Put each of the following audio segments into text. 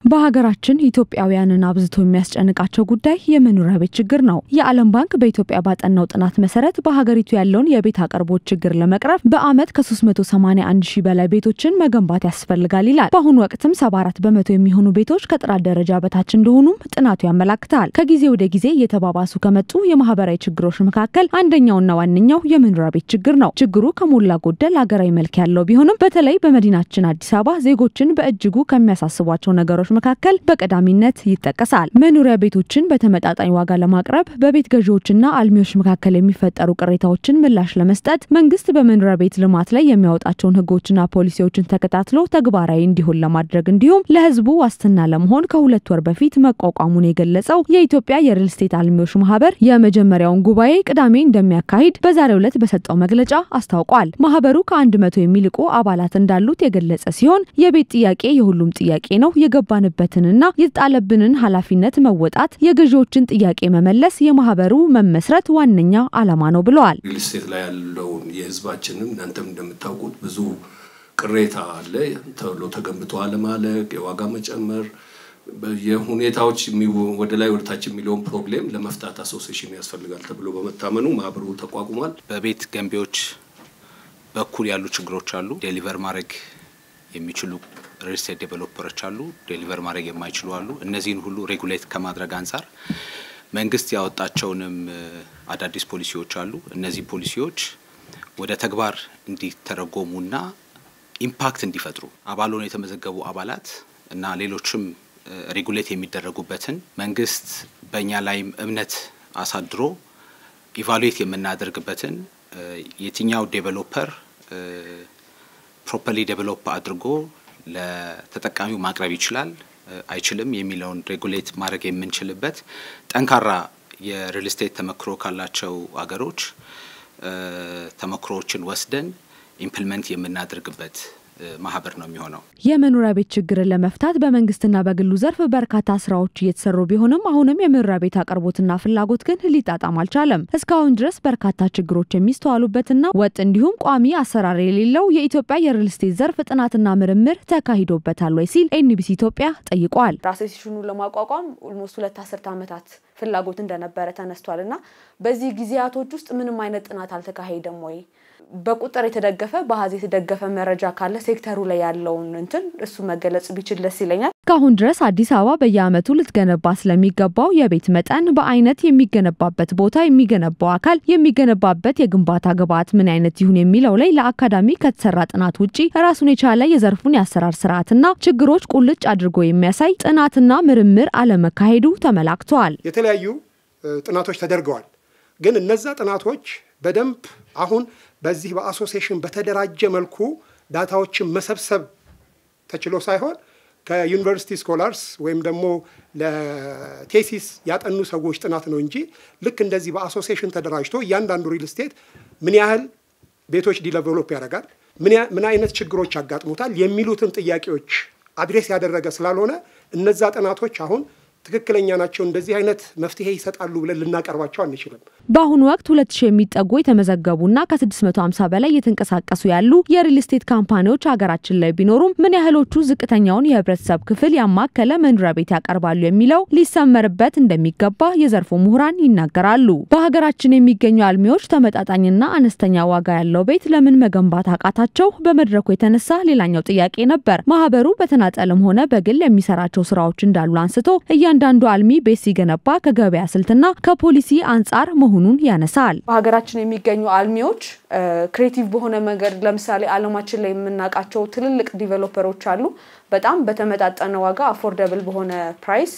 በሀገራችን ኢትዮጵያውያንን አብዝቶ የሚያስጨንቃቸው ጉዳይ የመኖሪያ ቤት ችግር ነው። የዓለም ባንክ በኢትዮጵያ ባጠናው ጥናት መሰረት በሀገሪቱ ያለውን የቤት አቅርቦት ችግር ለመቅረፍ በአመት ከ381 ሺህ በላይ ቤቶችን መገንባት ያስፈልጋል ይላል። በአሁኑ ወቅትም 74% የሚሆኑ ቤቶች ከጥራት ደረጃ በታች እንደሆኑም ጥናቱ ያመለክታል። ከጊዜ ወደ ጊዜ እየተባባሱ ከመጡ የማህበራዊ ችግሮች መካከል አንደኛውና ዋነኛው የመኖሪያ ቤት ችግር ነው። ችግሩ ከሞላ ጎደል ሀገራዊ መልክ ያለው ቢሆንም በተለይ በመዲናችን አዲስ አበባ ዜጎችን በእጅጉ ከሚያሳስቧቸው ነገሮች መካከል በቀዳሚነት ይጠቀሳል። መኖሪያ ቤቶችን በተመጣጣኝ ዋጋ ለማቅረብ በቤት ገዢዎችና አልሚዎች መካከል የሚፈጠሩ ቅሬታዎችን ምላሽ ለመስጠት መንግስት በመኖሪያ ቤት ልማት ላይ የሚያወጣቸውን ህጎችና ፖሊሲዎችን ተከታትሎ ተግባራዊ እንዲሆን ለማድረግ እንዲሁም ለህዝቡ ዋስትና ለመሆን ከ2 ወር በፊት መቋቋሙን የገለጸው የኢትዮጵያ የሪል ስቴት አልሚዎች ማህበር የመጀመሪያውን ጉባኤ ቅዳሜ እንደሚያካሂድ በዛሬው ዕለት በሰጠው መግለጫ አስታውቋል። ማህበሩ ከ100 የሚልቁ አባላት እንዳሉት የገለጸ ሲሆን የቤት ጥያቄ የሁሉም ጥያቄ ነው፣ የገባንበትንና የተጣለብንን ኃላፊነት መወጣት፣ የገዢዎችን ጥያቄ መመለስ የማህበሩ መመስረት ዋነኛ ዓላማ ነው ብለዋል። ሪል ስቴት ላይ ያለው የህዝባችንን እናንተም እንደምታውቁት ብዙ ቅሬታ አለ። ተብሎ ተገንብቶ አለማለቅ፣ የዋጋ መጨመር፣ የሁኔታዎች ወደ ላይ ወደታች የሚለውን ፕሮብሌም ለመፍታት አሶሲዬሽን ያስፈልጋል ተብሎ በመታመኑ ማህበሩ ተቋቁሟል። በቤት ገንቢዎች በኩል ያሉ ችግሮች አሉ። ዴሊቨር ማድረግ የሚችሉ ሪል ስቴት ዴቨሎፐሮች አሉ፣ ዴሊቨር ማድረግ የማይችሉ አሉ። እነዚህን ሁሉ ሬጉሌት ከማድረግ አንፃር መንግስት ያወጣቸውንም አዳዲስ ፖሊሲዎች አሉ። እነዚህ ፖሊሲዎች ወደ ተግባር እንዲተረጎሙና ኢምፓክት እንዲፈጥሩ አባሎን የተመዘገቡ አባላት እና ሌሎችም ሬጉሌት የሚደረጉበትን መንግስት በእኛ ላይ እምነት አሳድሮ ኢቫሉዌት የምናደርግበትን የትኛው ዴቨሎፐር ፕሮፐርሊ ዴቨሎፕ አድርጎ ለተጠቃሚው ማቅረብ ይችላል አይችልም የሚለውን ሬጉሌት ማድረግ የምንችልበት ጠንካራ የሪል ስቴት ተመክሮ ካላቸው አገሮች ተመክሮዎችን ወስደን ኢምፕሊመንት የምናደርግበት ማህበር ነው የሚሆነው። የመኖሪያ ቤት ችግርን ለመፍታት በመንግስትና በግሉ ዘርፍ በርካታ ስራዎች እየተሰሩ ቢሆንም አሁንም የመኖሪያ ቤት አቅርቦትና ፍላጎት ግን ሊጣጣም አልቻለም። እስካሁን ድረስ በርካታ ችግሮች የሚስተዋሉበትና ወጥ እንዲሁም ቋሚ አሰራር የሌለው የኢትዮጵያ የሪል ስቴት ዘርፍ ጥናትና ምርምር ተካሂዶበታል ወይ ሲል ኤንቢሲ ኢትዮጵያ ጠይቋል። አሶሲዬሽኑን ለማቋቋም ኦልሞስት 2 ዓመታት ፍላጎት እንደነበረ ተነስቷልና በዚህ ጊዜያቶች ውስጥ ምንም አይነት ጥናት አልተካሄደም ወይ? በቁጥር የተደገፈ በአሃዝ የተደገፈ መረጃ ካለ ሴክተሩ ላይ ያለውን እሱ መገለጽ ቢችል ደስ ይለኛል። ካሁን ድረስ አዲስ አበባ በየአመቱ ልትገነባ ስለሚገባው የቤት መጠን፣ በአይነት የሚገነባበት ቦታ፣ የሚገነባው አካል፣ የሚገነባበት የግንባታ ግብዓት ምን አይነት ይሁን የሚለው ላይ ለአካዳሚ ከተሰራ ጥናት ውጪ ራሱን የቻለ የዘርፉን ያሰራር ስርዓትና ችግሮች ቁልጭ አድርጎ የሚያሳይ ጥናትና ምርምር አለመካሄዱ ተመላክቷል። የተለያዩ ጥናቶች ተደርገዋል። ግን እነዛ ጥናቶች በደንብ አሁን በዚህ በአሶሲዬሽን በተደራጀ መልኩ ዳታዎችን መሰብሰብ ተችሎ ሳይሆን ከዩኒቨርሲቲ ስኮላርስ ወይም ደግሞ ለቴሲስ ያጠኑ ሰዎች ጥናት ነው እንጂ ልክ እንደዚህ በአሶሲዬሽን ተደራጅቶ እያንዳንዱ ሪል ስቴት ምን ያህል ቤቶች ዲቨሎፕ ያደርጋል፣ ምን አይነት ችግሮች ያጋጥሙታል የሚሉትን ጥያቄዎች አድሬስ ያደረገ ስላልሆነ እነዛ ጥናቶች አሁን ትክክለኛ ናቸው እንደዚህ አይነት መፍትሄ ይሰጣሉ ብለን ልናቀርባቸው አንችልም። በአሁኑ ወቅት 2000 የሚጠጉ የተመዘገቡና ከ650 በላይ የተንቀሳቀሱ ያሉ የሪል ስቴት ካምፓኒዎች ሀገራችን ላይ ቢኖሩም ምን ያህሎቹ ዝቅተኛውን የህብረተሰብ ክፍል ያማከለ መኖሪያ ቤት ያቀርባሉ የሚለው ሊሰመርበት እንደሚገባ የዘርፉ ምሁራን ይናገራሉ። በሀገራችን የሚገኙ አልሚዎች ተመጣጣኝና አነስተኛ ዋጋ ያለው ቤት ለምን መገንባት አቃታቸው በመድረኩ የተነሳ ሌላኛው ጥያቄ ነበር። ማህበሩ በተናጠልም ሆነ በግል የሚሰራቸው ስራዎች እንዳሉ አንስቶ እያንዳንዱ አልሚ ቤት ሲገነባ ከገበያ ስልትና ከፖሊሲ አንፃር መሆኑን ያነሳል። በሀገራችን የሚገኙ አልሚዎች ክሬቲቭ በሆነ መንገድ ለምሳሌ ዓለማችን ላይ የምናቃቸው ትልልቅ ዲቨሎፐሮች አሉ። በጣም በተመጣጣነ ዋጋ አፎርደብል በሆነ ፕራይስ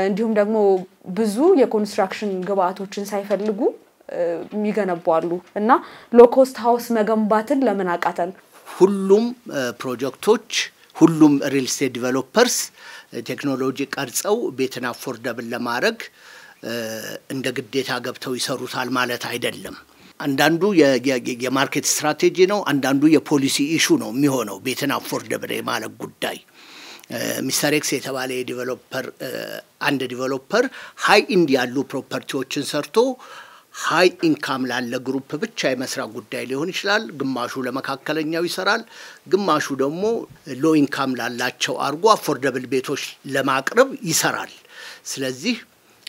እንዲሁም ደግሞ ብዙ የኮንስትራክሽን ግብዓቶችን ሳይፈልጉ የሚገነቡ አሉ እና ሎ ኮስት ሃውስ መገንባትን ለምን አቃተን? ሁሉም ፕሮጀክቶች ሁሉም ሪል ስቴት ዲቨሎፐርስ ቴክኖሎጂ ቀርጸው ቤትን አፎርደብል ለማድረግ እንደ ግዴታ ገብተው ይሰሩታል ማለት አይደለም። አንዳንዱ የማርኬት ስትራቴጂ ነው፣ አንዳንዱ የፖሊሲ ኢሹ ነው የሚሆነው ቤትን አፎርደብል የማድረግ ጉዳይ። ሚስተር ኤክስ የተባለ ዲቨሎፐር አንድ ዲቨሎፐር ሃይ ኢንድ ያሉ ፕሮፐርቲዎችን ሰርቶ ሃይ ኢንካም ላለ ግሩፕ ብቻ የመስራት ጉዳይ ሊሆን ይችላል። ግማሹ ለመካከለኛው ይሰራል፣ ግማሹ ደግሞ ሎ ኢንካም ላላቸው አርጎ አፎርደብል ቤቶች ለማቅረብ ይሰራል። ስለዚህ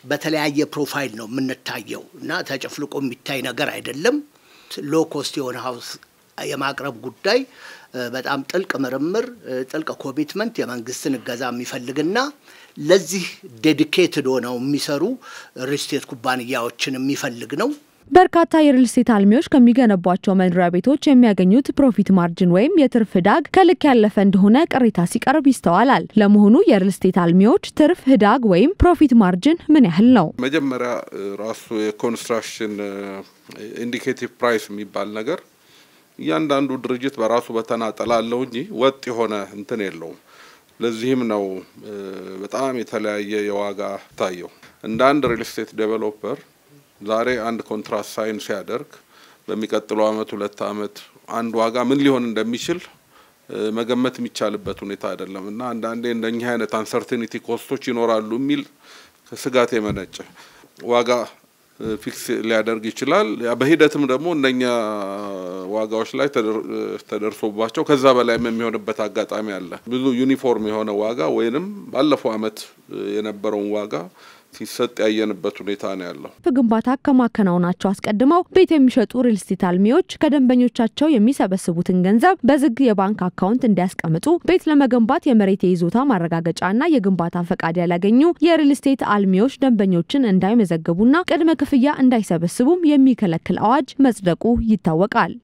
በተለያየ ፕሮፋይል ነው የምንታየው እና ተጨፍልቆ የሚታይ ነገር አይደለም። ሎ ኮስት የሆነ ሃውስ የማቅረብ ጉዳይ በጣም ጥልቅ ምርምር፣ ጥልቅ ኮሚትመንት የመንግስትን እገዛ የሚፈልግና ለዚህ ዴዲኬትድ ሆነው የሚሰሩ ሪል ስቴት ኩባንያዎችን የሚፈልግ ነው። በርካታ የሪል ስቴት አልሚዎች ከሚገነቧቸው መኖሪያ ቤቶች የሚያገኙት ፕሮፊት ማርጂን ወይም የትርፍ ህዳግ ከልክ ያለፈ እንደሆነ ቅሬታ ሲቀርብ ይስተዋላል። ለመሆኑ የሪል ስቴት አልሚዎች ትርፍ ህዳግ ወይም ፕሮፊት ማርጂን ምን ያህል ነው? መጀመሪያ ራሱ የኮንስትራክሽን ኢንዲኬቲቭ ፕራይስ የሚባል ነገር እያንዳንዱ ድርጅት በራሱ በተናጠል አለው እንጂ ወጥ የሆነ እንትን የለውም። ለዚህም ነው በጣም የተለያየ የዋጋ ታየው። እንደ አንድ ሪል ስቴት ዴቨሎፐር ዛሬ አንድ ኮንትራት ሳይን ሲያደርግ በሚቀጥለው አመት 2 አመት አንድ ዋጋ ምን ሊሆን እንደሚችል መገመት የሚቻልበት ሁኔታ አይደለምና አንዳንዴ እንደኛ አይነት አንሰርቲኒቲ ኮስቶች ይኖራሉ የሚል ስጋት የመነጨ ዋጋ ፊክስ ሊያደርግ ይችላል። በሂደትም ደግሞ እንደኛ ዋጋዎች ላይ ተደርሶባቸው ከዛ በላይ የሚሆንበት አጋጣሚ አለ። ብዙ ዩኒፎርም የሆነ ዋጋ ወይንም ባለፈው አመት የነበረውን ዋጋ ሲሰጥ ያየንበት ሁኔታ ነው ያለው። ግንባታ ከማከናወናቸው አስቀድመው ቤት የሚሸጡ ሪል ስቴት አልሚዎች ከደንበኞቻቸው የሚሰበስቡትን ገንዘብ በዝግ የባንክ አካውንት እንዲያስቀምጡ፣ ቤት ለመገንባት የመሬት ይዞታ ማረጋገጫና የግንባታ ፈቃድ ያላገኙ የሪል ስቴት አልሚዎች ደንበኞችን እንዳይመዘግቡና ቅድመ ክፍያ እንዳይሰበስቡም የሚከለክል አዋጅ መጽደቁ ይታወቃል።